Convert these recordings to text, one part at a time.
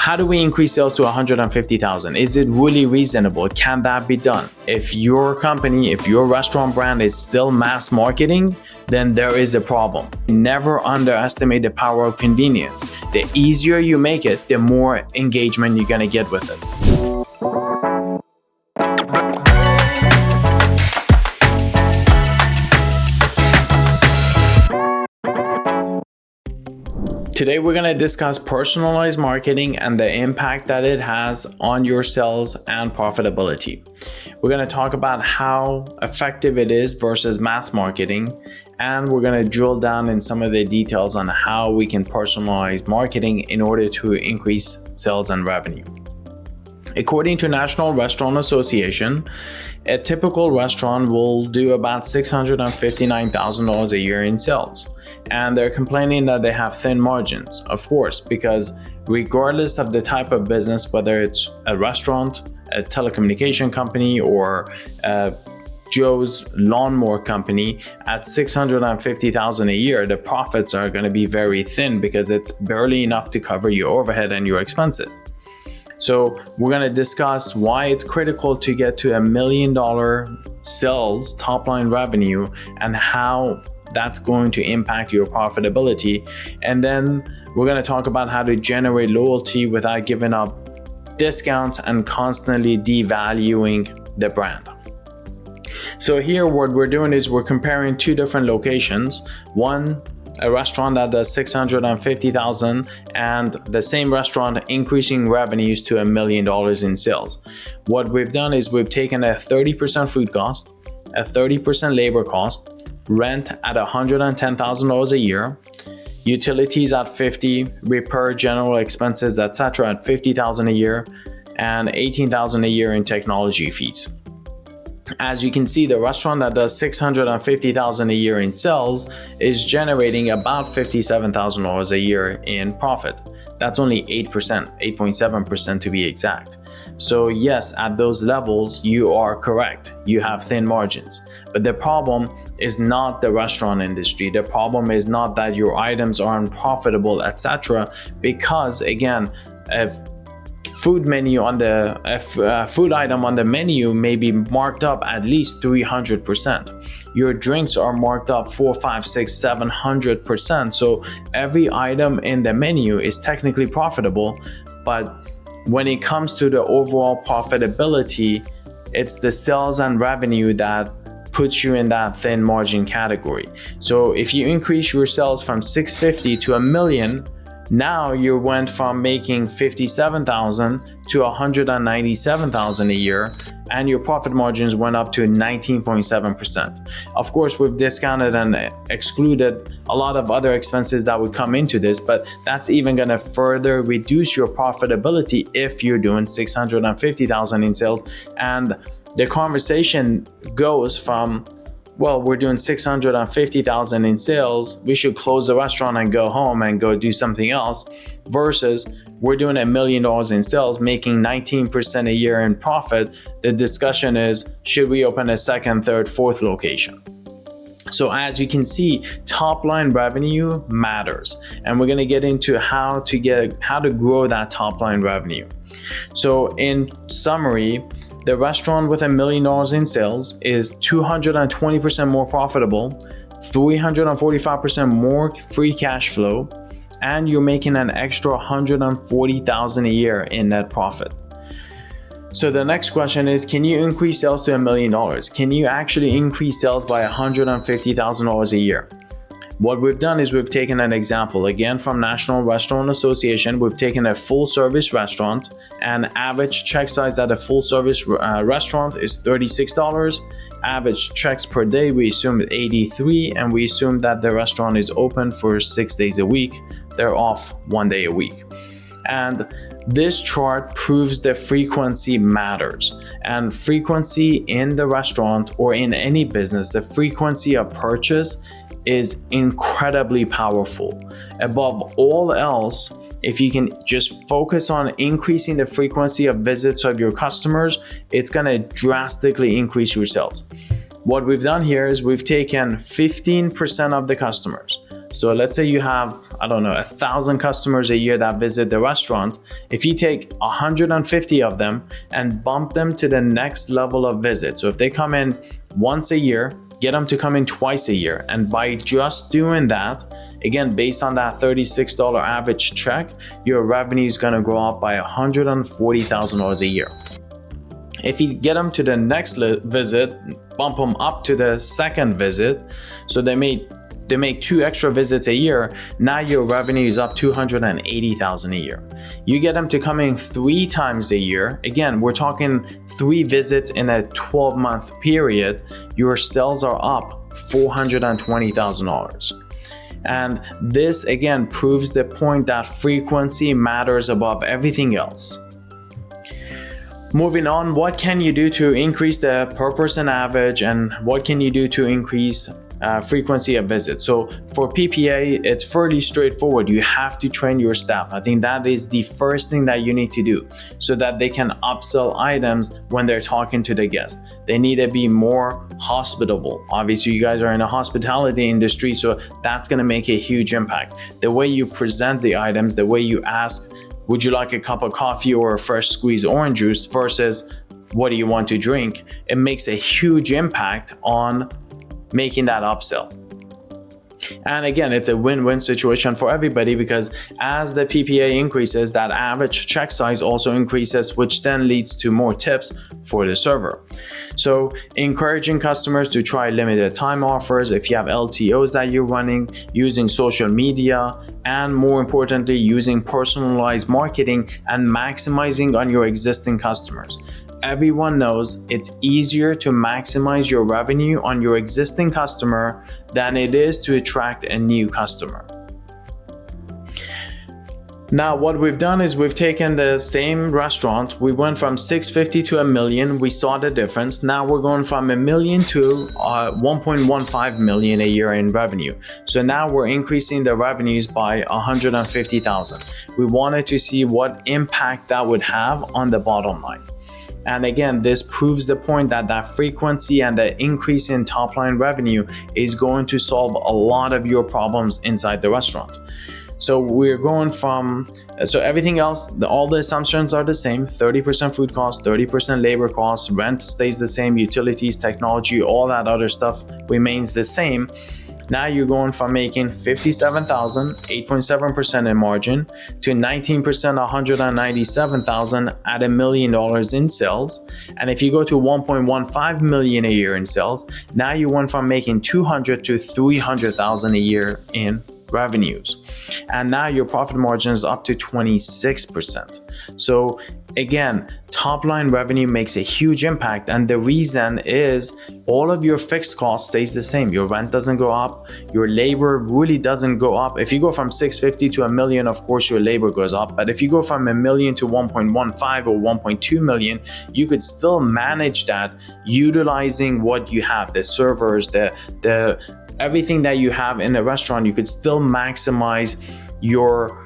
how do we increase sales to 150,000? Is it really reasonable? Can that be done? If your company, if your restaurant brand is still mass marketing, then there is a problem. Never underestimate the power of convenience. The easier you make it, the more engagement you're gonna get with it. Today, we're going to discuss personalized marketing and the impact that it has on your sales and profitability. We're going to talk about how effective it is versus mass marketing, and we're going to drill down in some of the details on how we can personalize marketing in order to increase sales and revenue. According to National Restaurant Association, a typical restaurant will do about $659,000 a year in sales. And they're complaining that they have thin margins, of course, because regardless of the type of business, whether it's a restaurant, a telecommunication company, or Joe's lawnmower company, at $650,000 a year, the profits are going to be very thin because it's barely enough to cover your overhead and your expenses. So we're going to discuss why it's critical to get to $1 million sales top line revenue and how that's going to impact your profitability. And then we're going to talk about how to generate loyalty without giving up discounts and constantly devaluing the brand. So here what we're doing is we're comparing two different locations. One, a restaurant that does $650,000 and the same restaurant increasing revenues to $1 million in sales. What we've done is we've taken a 30% food cost, a 30% labor cost, rent at $110,000 a year, utilities at $50,000, repair, general expenses, etc. at $50,000 a year, and $18,000 a year in technology fees. As you can see, the restaurant that does $650,000 a year in sales is generating about $57,000 a year in profit. That's only 8%, 8.7% to be exact. So yes, at those levels, you are correct. You have thin margins. But the problem is not the restaurant industry. The problem is not that your items are unprofitable, etc. Because again, if food item on the menu may be marked up at least 300%. Your drinks are marked up 4, 5, 6, 700%. So every item in the menu is technically profitable, but when it comes to the overall profitability, it's the sales and revenue that puts you in that thin margin category. So if you increase your sales from 650 to $1 million, now you went from making $57,000 to $197,000 a year, and your profit margins went up to 19.7%. Of course, we've discounted and excluded a lot of other expenses that would come into this, but that's even going to further reduce your profitability if you're doing $650,000 in sales. And the conversation goes from, well, we're doing $650,000 in sales, we should close the restaurant and go home and go do something else, versus we're doing $1 million in sales, making 19% a year in profit. The discussion is, should we open a second, third, fourth location? So as you can see, top line revenue matters, and we're going to get into how to grow that top line revenue. So in summary, the restaurant with $1 million in sales is 220% more profitable, 345% more free cash flow, and you're making an extra $140,000 a year in net profit. So the next question is, can you increase sales to $1 million? Can you actually increase sales by $150,000 a year? What we've done is we've taken an example, again from National Restaurant Association. We've taken a full service restaurant, and average check size at a full service restaurant is $36. Average checks per day, we assume 83, and we assume that the restaurant is open for 6 days a week. They're off 1 day a week. And this chart proves that frequency matters, and frequency in the restaurant or in any business, the frequency of purchase is incredibly powerful. Above all else, if you can just focus on increasing the frequency of visits of your customers, it's going to drastically increase your sales. What we've done here is we've taken 15% of the customers. So let's say you have, I don't know, 1,000 customers a year that visit the restaurant. If you take 150 of them and bump them to the next level of visit, so if they come in once a year, get them to come in twice a year. And by just doing that, again, based on that $36 average check, your revenue is going to go up by $140,000 a year. If you get them to the next visit, bump them up to the second visit, so they make 2 extra visits a year, now your revenue is up $280,000 a year. You get them to come in 3 times a year, again, we're talking 3 visits in a 12-month period, your sales are up $420,000. And this again proves the point that frequency matters above everything else. Moving on, what can you do to increase the per person average, and what can you do to increase frequency of visits? So for PPA, it's fairly straightforward. You have to train your staff. I think that is the first thing that you need to do so that they can upsell items when they're talking to the guest. They need to be more hospitable. Obviously, you guys are in the hospitality industry, so that's going to make a huge impact. The way you present the items, the way you ask, would you like a cup of coffee or a fresh squeezed orange juice versus what do you want to drink? It makes a huge impact on making that upsell. And again, it's a win-win situation for everybody, because as the PPA increases, that average check size also increases, which then leads to more tips for the server. So encouraging customers to try limited time offers, if you have LTOs that you're running, using social media, and more importantly, using personalized marketing and maximizing on your existing customers. Everyone knows it's easier to maximize your revenue on your existing customer than it is to attract a new customer. Now, what we've done is we've taken the same restaurant. We went from 650 to $1 million. We saw the difference. Now we're going from $1 million to 1.15 million a year in revenue. So now we're increasing the revenues by 150,000. We wanted to see what impact that would have on the bottom line. And again, this proves the point that that frequency and the increase in top line revenue is going to solve a lot of your problems inside the restaurant. So we're going from, so everything else, all the assumptions are the same: 30% food cost, 30% labor cost, rent stays the same, utilities, technology, all that other stuff remains the same. Now you're going from making $57,000, 8.7% in margin, to 19%, $197,000 at $1 million in sales. And if you go to 1.15 million a year in sales, now you went from making $200,000 to $300,000 a year in revenues. And now your profit margin is up to 26%. So again, top line revenue makes a huge impact, and the reason is all of your fixed costs stays the same. Your rent doesn't go up, your labor really doesn't go up. If you go from 650 to $1 million, of course your labor goes up, but if you go from $1 million to 1.15 or 1.2 million, you could still manage that utilizing what you have, the servers, the everything that you have in a restaurant. You could still maximize your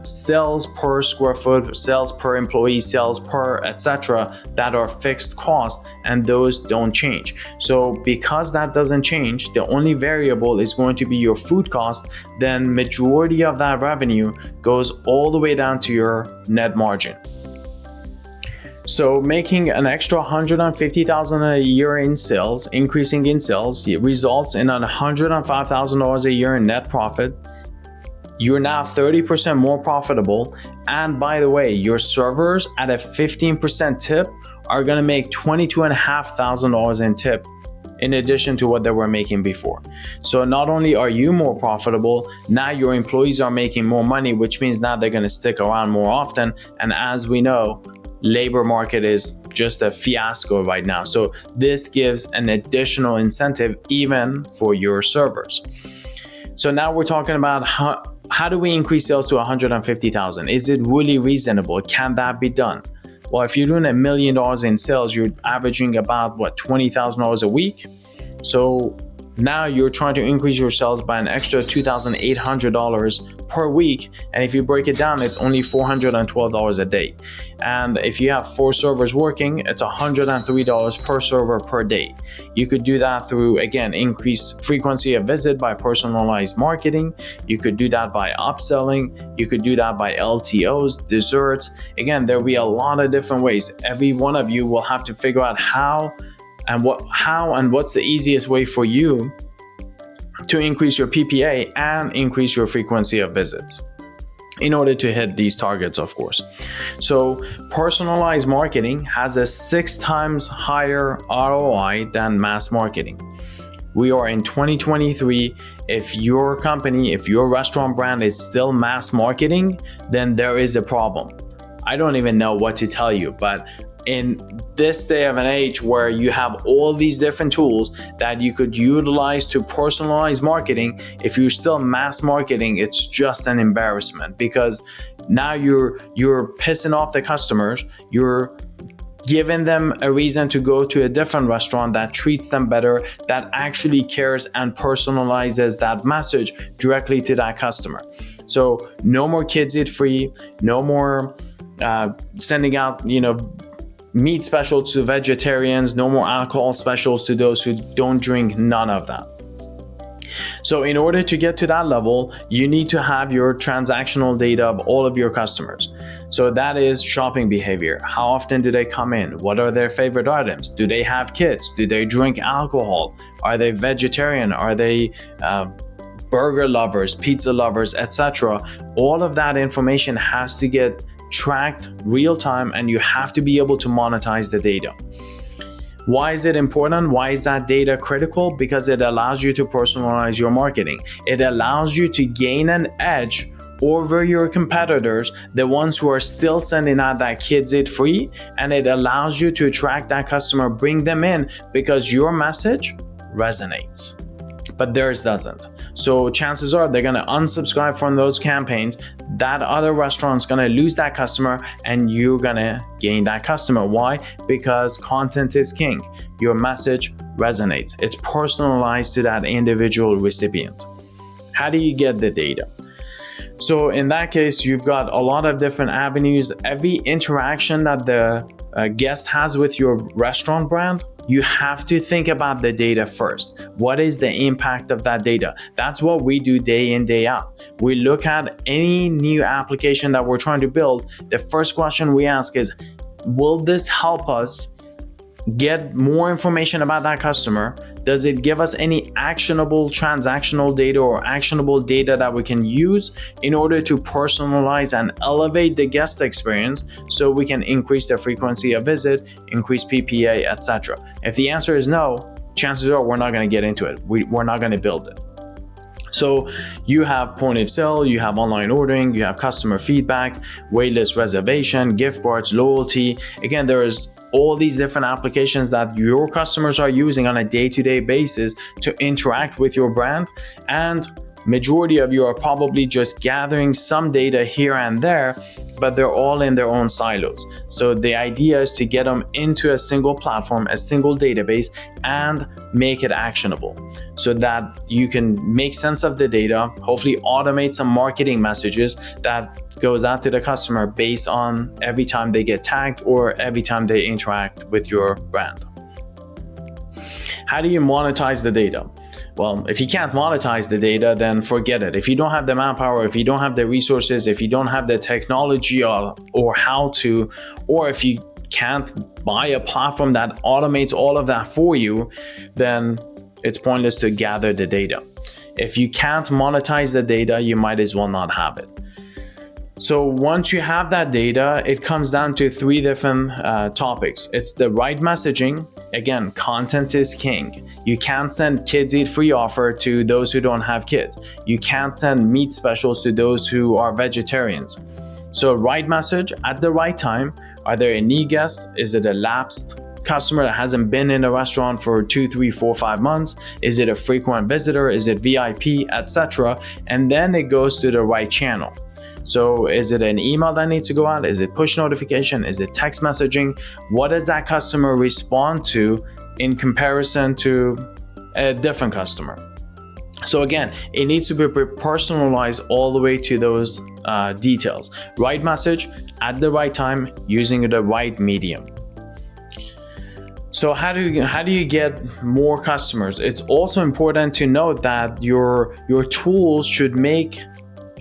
sales per square foot, sales per employee, sales per etc. that are fixed costs, and those don't change. So because that doesn't change, the only variable is going to be your food cost, then majority of that revenue goes all the way down to your net margin. So making an extra $150,000 a year in sales, increasing in sales, it results in $105,000 a year in net profit. You're now 30% more profitable. And by the way, your servers at a 15% tip are going to make $22,500 in tip, in addition to what they were making before. So not only are you more profitable, now your employees are making more money, which means now they're going to stick around more often. And as we know, labor market is just a fiasco right now. So this gives an additional incentive even for your servers. So now we're talking about how do we increase sales to 150,000? Is it really reasonable? Can that be done? Well, if you're doing $1 million in sales, you're averaging about $20,000 a week. So Now you're trying to increase your sales by an extra $2,800 per week. And if you break it down, it's only $412 a day. And if you have 4 servers working, it's $103 per server per day. You could do that through, again, increased frequency of visit by personalized marketing. You could do that by upselling. You could do that by LTOs, desserts. Again, there'll be a lot of different ways. Every one of you will have to figure out how and what's the easiest way for you to increase your PPA and increase your frequency of visits in order to hit these targets, of course. So personalized marketing has a 6 times higher ROI than mass marketing. We are in 2023. If your company, if your restaurant brand is still mass marketing, then there is a problem. I don't even know what to tell you, but in this day of an age where you have all these different tools that you could utilize to personalize marketing, if you're still mass marketing, it's just an embarrassment, because now you're pissing off the customers. You're giving them a reason to go to a different restaurant that treats them better, that actually cares and personalizes that message directly to that customer. So no more kids eat free, no more sending out, meat specials to vegetarians, no more alcohol specials to those who don't drink, none of that. So in order to get to that level, you need to have your transactional data of all of your customers. So that is shopping behavior. How often do they come in? What are their favorite items? Do they have kids? Do they drink alcohol? Are they vegetarian? Are they burger lovers, pizza lovers, etc.? All of that information has to get tracked real time, and you have to be able to monetize the data. Why is it important? Why is that data critical? Because it allows you to personalize your marketing. It allows you to gain an edge over your competitors, the ones who are still sending out that kids eat free, and it allows you to attract that customer, bring them in, because your message resonates, but theirs doesn't. So chances are they're gonna unsubscribe from those campaigns. That other restaurant's gonna lose that customer, and you're gonna gain that customer. Why? Because content is king. Your message resonates. It's personalized to that individual recipient. How do you get the data? So in that case, you've got a lot of different avenues. Every interaction that the guest has with your restaurant brand, you have to think about the data first. What is the impact of that data? That's what we do day in, day out. We look at any new application that we're trying to build. The first question we ask is, will this help us get more information about that customer? Does it give us any actionable transactional data or actionable data that we can use in order to personalize and elevate the guest experience so we can increase the frequency of visit, increase PPA, etc.? If the answer is no, chances are we're not going to get into it. We're not going to build it. So you have point of sale, you have online ordering, you have customer feedback, waitlist reservation, gift cards, loyalty. Again, there's all these different applications that your customers are using on a day-to-day basis to interact with your brand, and majority of you are probably just gathering some data here and there, but they're all in their own silos. So the idea is to get them into a single platform, a single database, and make it actionable so that you can make sense of the data, hopefully automate some marketing messages that goes out to the customer based on every time they get tagged or every time they interact with your brand. How do you monetize the data? Well, if you can't monetize the data, then forget it. If you don't have the manpower, if you don't have the resources, if you don't have the technology or how to, or if you can't buy a platform that automates all of that for you, then it's pointless to gather the data. If you can't monetize the data, you might as well not have it. So once you have that data, it comes down to 3 different topics. It's the right messaging. Again, content is king. You can't send kids eat free offer to those who don't have kids. You can't send meat specials to those who are vegetarians. So right message at the right time. Are there a new guest? Is it a lapsed customer that hasn't been in a restaurant for 2, 3, 4, 5 months? Is it a frequent visitor? Is it VIP, etc.? And then it goes to the right channel. So is it an email that needs to go out? Is it push notification? Is it text messaging? What does that customer respond to in comparison to a different customer. So again, it needs to be personalized all the way to those details. Right message at the right time using the right medium. So how do you get more customers? It's also important to note that your tools should make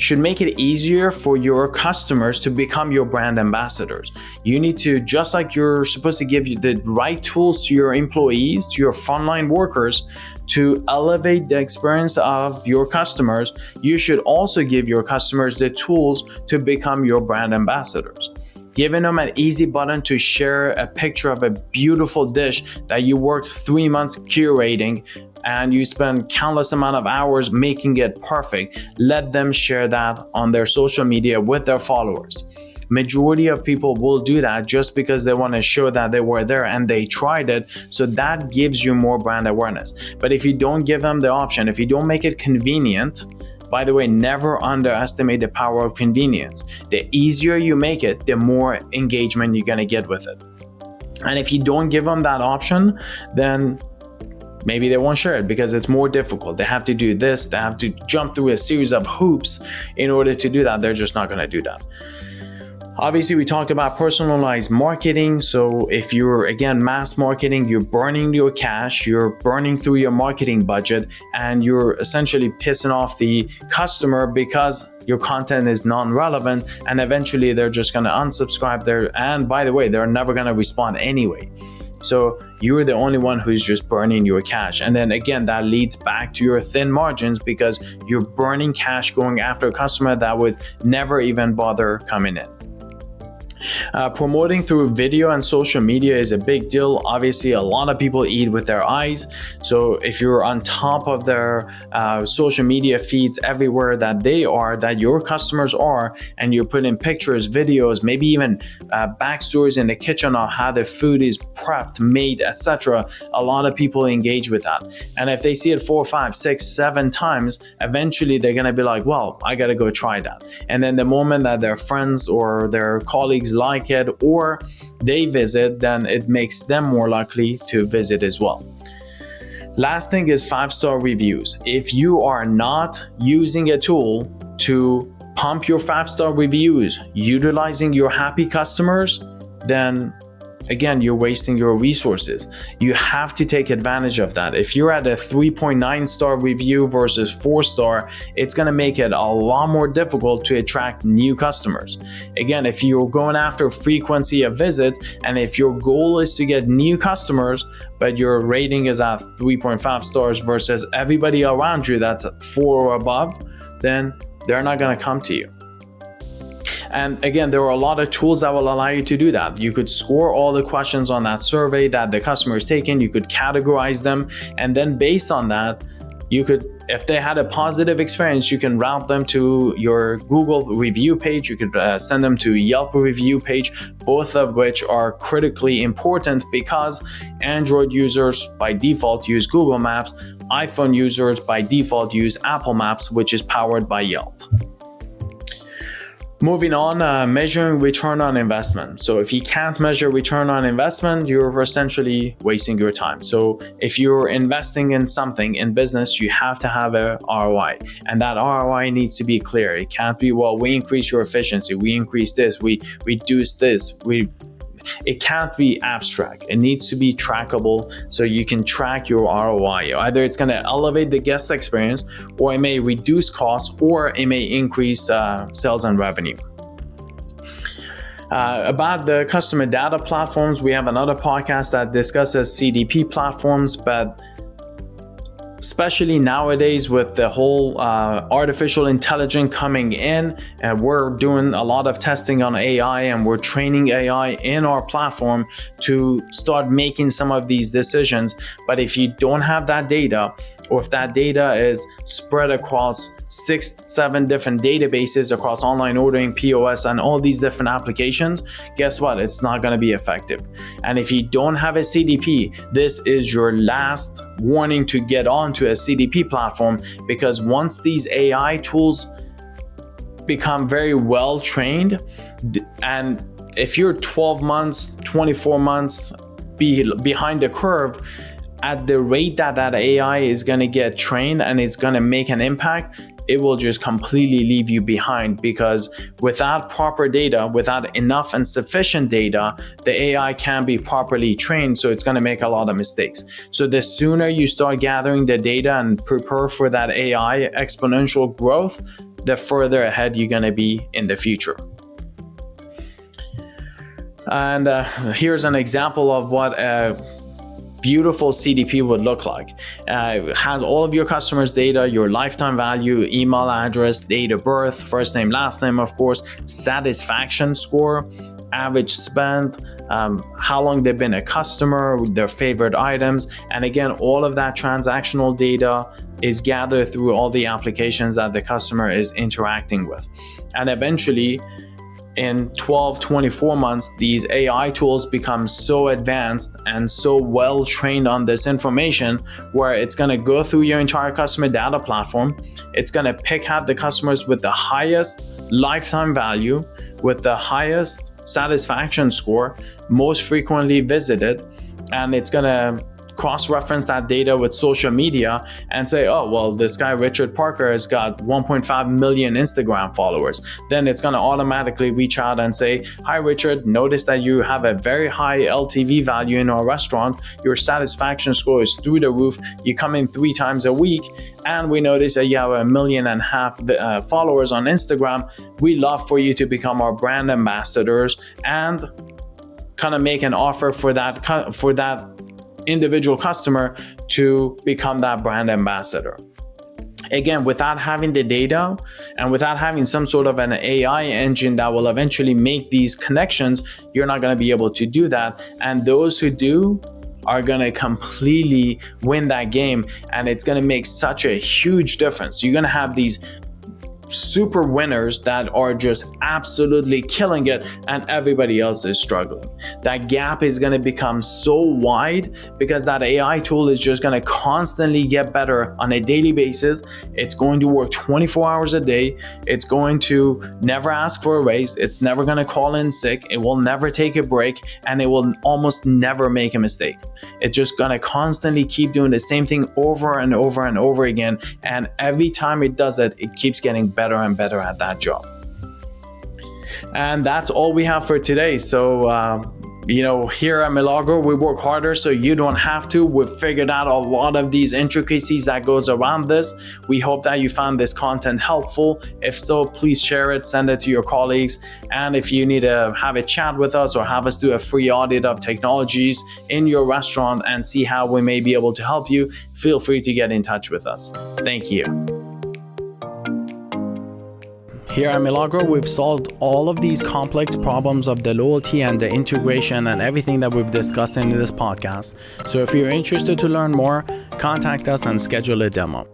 it easier for your customers to become your brand ambassadors. You need to, just like you're supposed to give you the right tools to your employees, to your frontline workers, to elevate the experience of your customers, you should also give your customers the tools to become your brand ambassadors. Giving them an easy button to share a picture of a beautiful dish that you worked 3 months curating and you spend countless amount of hours making it perfect. Let them share that on their social media with their followers. Majority of people will do that just because they want to show that they were there and they tried it. So that gives you more brand awareness. But if you don't give them the option, if you don't make it convenient, by the way, never underestimate the power of convenience. The easier you make it, the more engagement you're going to get with it. And if you don't give them that option, then maybe they won't share it because it's more difficult. They have to do this, they have to jump through a series of hoops in order to do that. They're just not going to do that. Obviously, we talked about personalized marketing. So if you're, again, mass marketing, you're burning your cash, you're burning through your marketing budget, and you're essentially pissing off the customer because your content is non-relevant, and eventually they're just going to unsubscribe there. And by the way, they're never going to respond anyway. So you're the only one who's just burning your cash. And then again, that leads back to your thin margins because you're burning cash going after a customer that would never even bother coming in. Promoting through video and social media is a big deal. Obviously, a lot of people eat with their eyes. So if you're on top of their social media feeds everywhere that your customers are, and you're putting pictures, videos, maybe even backstories in the kitchen on how the food is prepped, made, etc., a lot of people engage with that. And if they see it 4, 5, 6, 7 times, eventually they're going to be like, well, I got to go try that. And then the moment that their friends or their colleagues like it or they visit, then it makes them more likely to visit as well. Last thing is 5-star reviews. If you are not using a tool to pump your 5-star reviews, utilizing your happy customers, then again, you're wasting your resources. You have to take advantage of that. If you're at a 3.9 star review versus 4-star, it's going to make it a lot more difficult to attract new customers. Again, if you're going after frequency of visits, and if your goal is to get new customers, but your rating is at 3.5 stars versus everybody around you that's at 4 or above, then they're not going to come to you. And again, there are a lot of tools that will allow you to do that. You could score all the questions on that survey that the customer is taking. You could categorize them. And then based on that, you could, if they had a positive experience, you can route them to your Google review page. You could send them to Yelp review page, both of which are critically important because Android users by default use Google Maps. iPhone users by default use Apple Maps, which is powered by Yelp. Moving on, measuring return on investment. So if you can't measure return on investment, you're essentially wasting your time. So if you're investing in something in business, you have to have a ROI, and that ROI needs to be clear. It can't be, well, we increase your efficiency, we increase this, we reduce this, it can't be abstract. It needs to be trackable so you can track your ROI. Either it's going to elevate the guest experience, or it may reduce costs, or it may increase sales and revenue. About the customer data platforms, we have another podcast that discusses CDP platforms, but especially nowadays with the whole artificial intelligence coming in, and we're doing a lot of testing on AI, and we're training AI in our platform to start making some of these decisions. But if you don't have that data, or if that data is spread across 6-7 different databases across online ordering, POS, and all these different applications, guess what? It's not going to be effective. And if you don't have a CDP, this is your last warning to get onto a CDP platform, because once these AI tools become very well trained, and if you're 12 months, 24 months behind the curve, at the rate that that AI is going to get trained and it's going to make an impact, it will just completely leave you behind, because without proper data, without enough and sufficient data, the AI can't be properly trained, so it's going to make a lot of mistakes. So the sooner you start gathering the data and prepare for that AI exponential growth, the further ahead you're going to be in the future. And here's an example of what beautiful CDP would look like. It has all of your customers' data, your lifetime value, email address, date of birth, first name, last name, of course, satisfaction score, average spend, how long they've been a customer, their favorite items, and again, all of that transactional data is gathered through all the applications that the customer is interacting with. And eventually, in 12-24 months, these AI tools become so advanced and so well trained on this information, where it's going to go through your entire customer data platform. It's going to pick out the customers with the highest lifetime value, with the highest satisfaction score, most frequently visited, and it's going to cross-reference that data with social media and say, oh, well, this guy Richard Parker has got 1.5 million Instagram followers. Then it's going to automatically reach out and say, hi Richard, notice that you have a very high LTV value in our restaurant. Your satisfaction score is through the roof. You come in 3 times a week, and we notice that you have 1.5 million followers on Instagram. We love for you to become our brand ambassadors, and kind of make an offer for that individual customer to become that brand ambassador. Again, without having the data and without having some sort of an AI engine that will eventually make these connections, you're not going to be able to do that. And those who do are going to completely win that game, and it's going to make such a huge difference. You're going to have these super winners that are just absolutely killing it, and everybody else is struggling. That gap is going to become so wide because that AI tool is just going to constantly get better on a daily basis. It's going to work 24 hours a day. It's going to never ask for a raise. It's never going to call in sick. It will never take a break, and it will almost never make a mistake. It's just going to constantly keep doing the same thing over and over and over again, and every time it does it, it keeps getting better and better at that job. And that's all we have for today. So here at Milagro, we work harder so you don't have to. We've figured out a lot of these intricacies that goes around this. We hope that you found this content helpful. If so, please share it, send it to your colleagues. And if you need to have a chat with us or have us do a free audit of technologies in your restaurant and see how we may be able to help you, feel free to get in touch with us. Thank you. Here at Milagro, we've solved all of these complex problems of the loyalty and the integration and everything that we've discussed in this podcast. So if you're interested to learn more, contact us and schedule a demo.